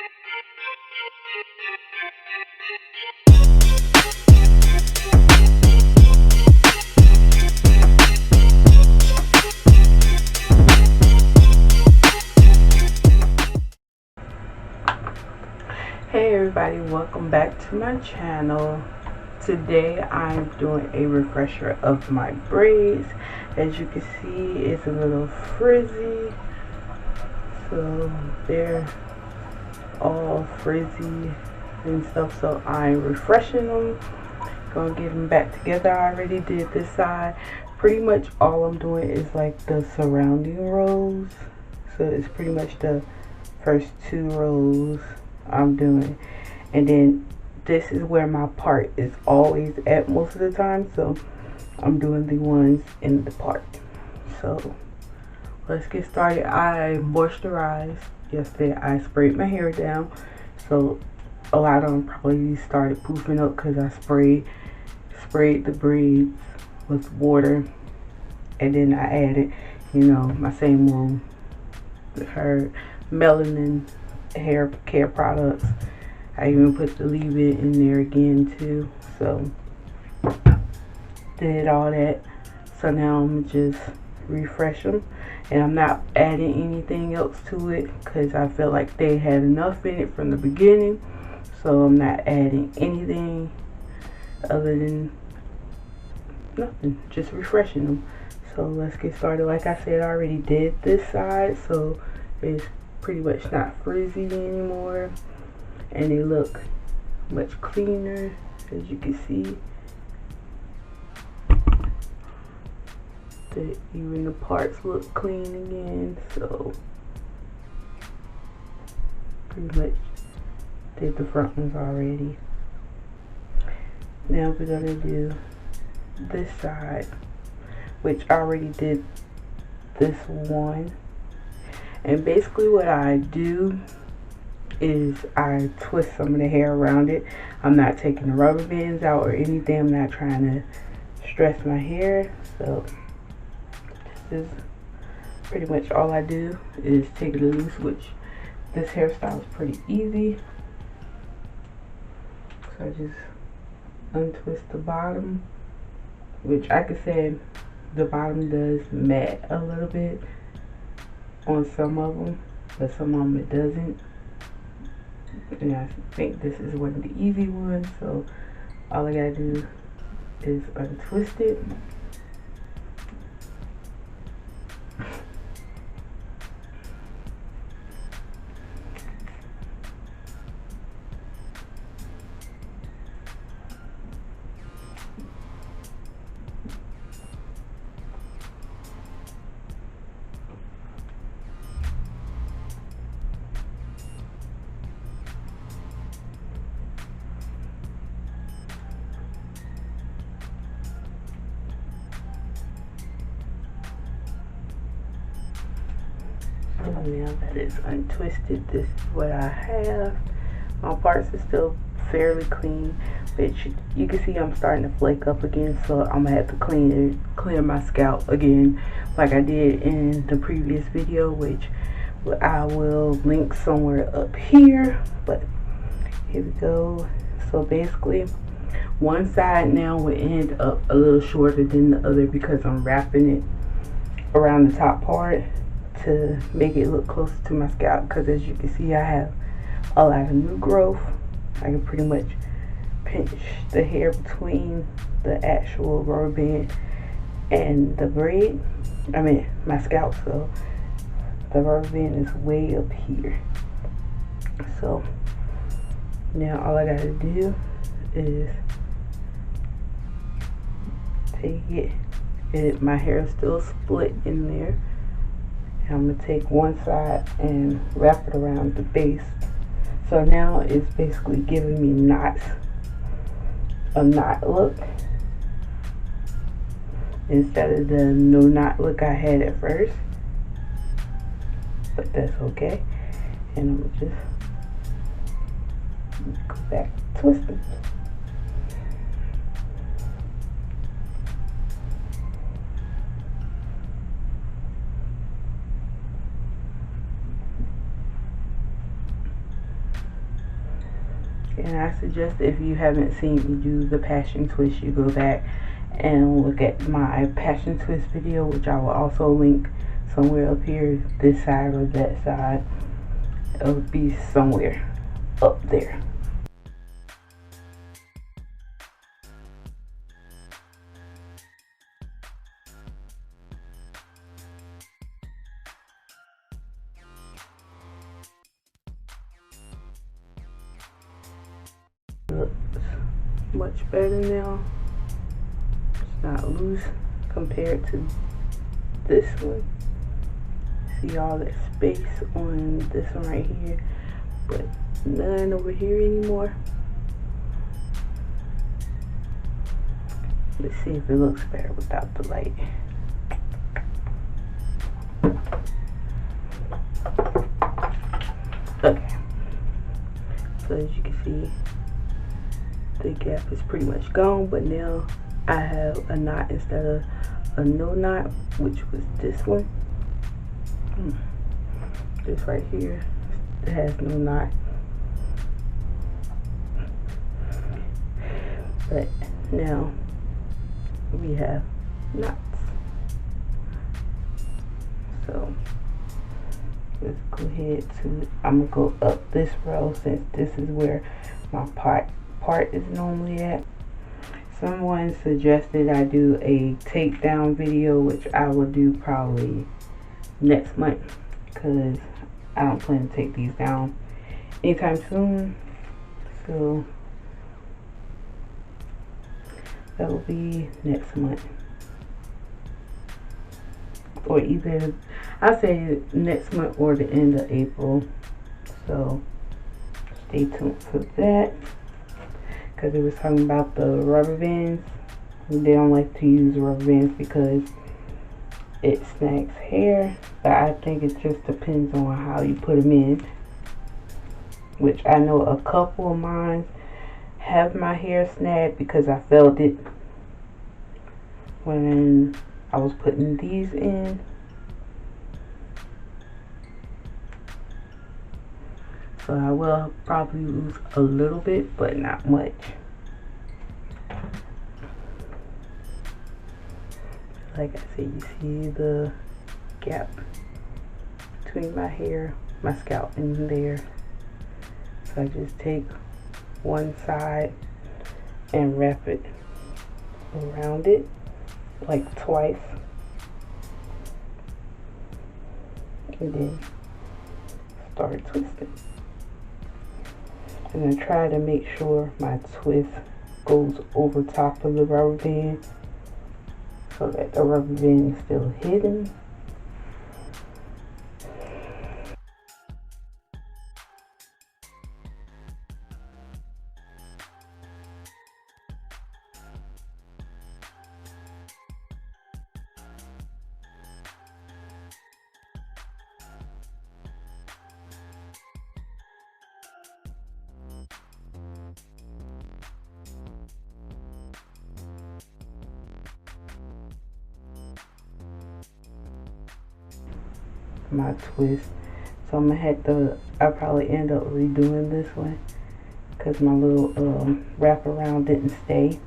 Hey everybody, welcome back to my channel. Today I'm doing a refresher of my braids. As you can see, it's a little frizzy, so they're all frizzy and stuff, so I'm refreshing them, gonna get them back together. I already did this side. Pretty much all I'm doing is like the surrounding rows, so it's pretty much the first 2 rows I'm doing, and then this is where my part is always at most of the time, so I'm doing the ones in the part. So let's get started. I moisturized yesterday. I sprayed my hair down, so a lot of them probably started poofing up because I sprayed the braids with water, and then I added, you know, my same old her melanin hair care products. I even put the leave-in in there again too. So did all that. So now I'm just refresh them, and I'm not adding anything else to it because I feel like they had enough in it from the beginning. So I'm not adding anything other than nothing, just refreshing them. So let's get started. Like I said, I already did this side, so it's pretty much not frizzy anymore, and they look much cleaner, as you can see. Even the parts look clean again. So pretty much did the front ones already. Now we're gonna do this side, which I already did this one. And basically what I do is I twist some of the hair around it. I'm not taking the rubber bands out or anything. I'm not trying to stress my hair. So this is pretty much all I do, is take it loose, which this hairstyle is pretty easy. So I just untwist the bottom, which I could say the bottom does mat a little bit on some of them, but some of them it doesn't. And I think this is one of the easy ones, so all I gotta do is untwist it. Now that it's untwisted, this is what I have. My parts are still fairly clean, but you can see I'm starting to flake up again, so I'm gonna have to clear my scalp again, like I did in the previous video, which I will link somewhere up here. But here we go. So basically, one side now will end up a little shorter than the other because I'm wrapping it around the top part to make it look closer to my scalp, because as you can see, I have a lot of new growth. I can pretty much pinch the hair between the actual rubber band and the braid, I mean my scalp, so the rubber band is way up here. So now all I gotta do is take it, my hair is still split in there. I'm going to take one side and wrap it around the base. So now it's basically giving me knots, a knot look, instead of the no knot look I had at first. But that's okay. And I'm going to just go back twisting. And I suggest if you haven't seen me do the passion twist, you go back and look at my passion twist video, which I will also link somewhere up here, this side or that side. It'll be somewhere up there. Looks much better now. It's not loose compared to this one. See all that space on this one right here, but none over here anymore. Let's see if it looks better without the light. Okay, so as you can see, the gap is pretty much gone, but now I have a knot instead of a no knot, which was this one. This right here, it has no knot. But now we have knots. So let's go ahead to, I'm gonna go up this row since this is where my part is normally at. Someone suggested I do a takedown video, which I will do probably next month, because I don't plan to take these down anytime soon. So that will be next month, or either I'll say next month or the end of April. So stay tuned for that, because it was talking about the rubber bands. They don't like to use rubber bands because it snags hair, but I think it just depends on how you put them in, which I know a couple of mine have my hair snagged because I felt it when I was putting these in. So I will probably lose a little bit, but not much. Like I said, you see the gap between my hair, my scalp, and there. So I just take one side and wrap it around it like twice, and then start twisting. And then try to make sure my twist goes over top of the rubber band, so that the rubber band is still hidden. My twist, so I'm gonna have to, I'll probably end up redoing this one because my little wraparound didn't stay.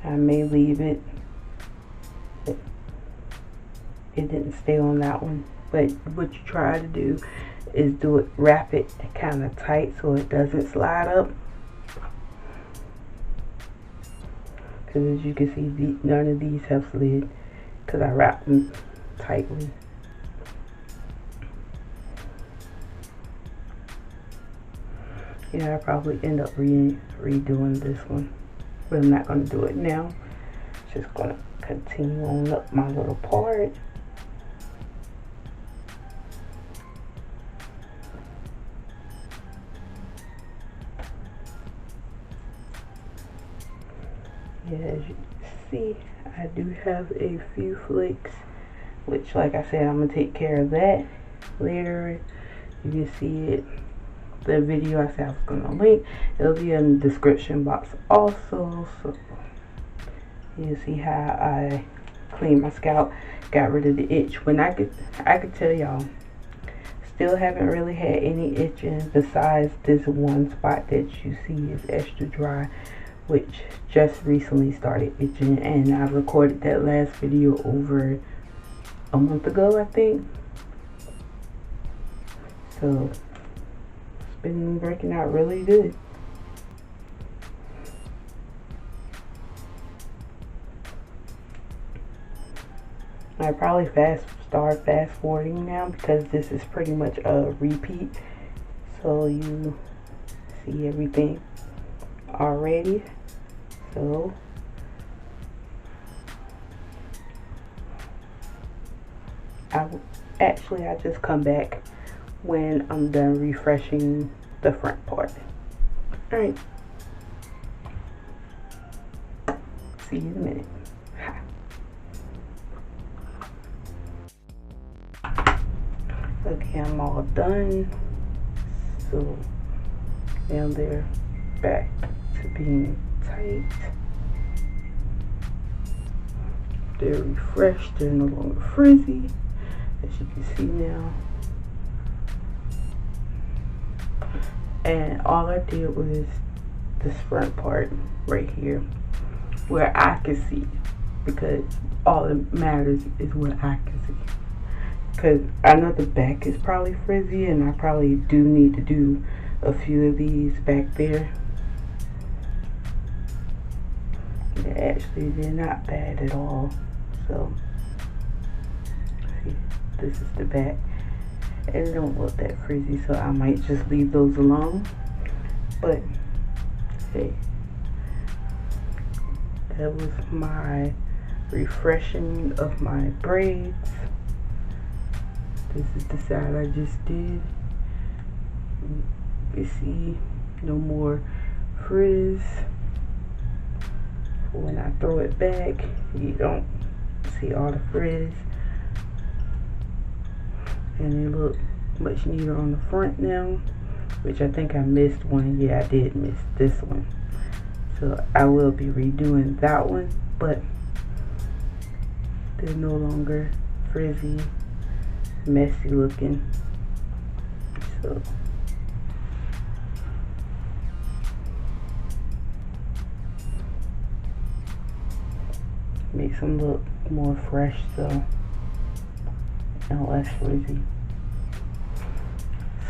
I may leave it. It didn't stay on that one, but what you try to do is do it, wrap it kind of tight so it doesn't slide up. Because as you can see, none of these have slid because I wrapped them tightly. Yeah, I'll probably end up redoing this one, but I'm not going to do it now. Just going to continue on up my little part. Yeah, as you see, I do have a few flakes, which, like I said, I'm gonna take care of that later. You can see it, the video I said I was gonna link, it'll be in the description box also. So you see how I cleaned my scalp, got rid of the itch. When I could tell y'all, still haven't really had any itching besides this one spot that you see is extra dry, which just recently started itching, and I recorded that last video over a month ago, I think. So it's been working out really good. I probably start fast forwarding now because this is pretty much a repeat, so you see everything already. So I just come back when I'm done refreshing the front part. Alright, see you in a minute. Okay, I'm all done. So now they're back to being tight. They're refreshed, they're no longer frizzy, as you can see now. And all I did was this front part right here where I can see, because all that matters is what I can see. Because I know the back is probably frizzy, and I probably do need to do a few of these back there. Actually, they're not bad at all. So, see, this is the back. And it don't look that frizzy, so I might just leave those alone. But, hey, that was my refreshing of my braids. This is the side I just did. You see no more frizz. When I throw it back, you don't see all the frizz. And they look much neater on the front now, which I think I missed one. Yeah, I did miss this one. So I will be redoing that one, but they're no longer frizzy, messy looking. So makes them look more fresh though, and less frizzy.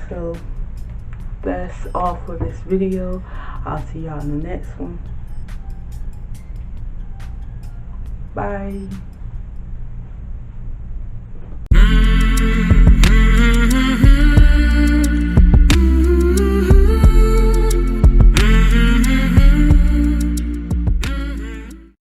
So that's all for this video. I'll see y'all in the next one. Bye.